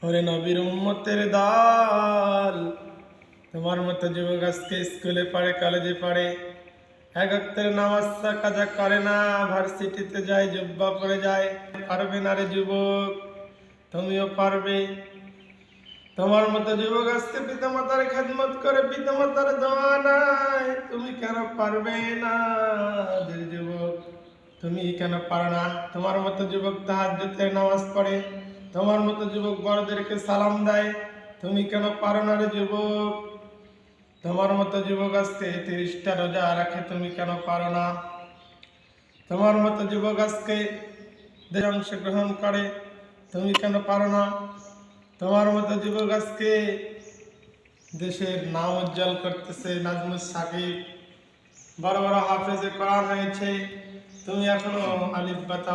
ওরে নবীর উম্মতের দল, তোমার মতো যুবক আজকে স্কুলে পড়ে, কলেজে পড়ে, এক ওয়াক্তের নামাজ কাজা করে না, ভার্সিটিতে যায়, জুব্বা পরে যায়। পারবে না রে যুবক, তুমিও পারবে। তোমার মতো যুবক আজকে পিতামাতার খেদমত করে, পিতামাতার দোয়া নাই, তুমি কেন পারবে না? যুবক, তুমি কেন পারো না? তোমার মতো যুবক তাহাজ্জুদের নামাজ পড়ে, তোমার মতো যুবক বড়দেরকে সালাম দেয়, তুমি কেন পারো না রে যুবক? তোমার মতো যুবক আজকে 30টা রোজা রাখে, তুমি কেন পারো না? তোমার মতো যুবক আজকে অংশগ্রহণ করে, তুমি কেন পারো না? তোমার মতো যুবক আজকে দেশের নাম উজ্জ্বল করতেছে, নাজমুস সাকিব, বড় বড় হাফেজে কোরআন হয়েছে, তুমি এখনো আলিফ বাতা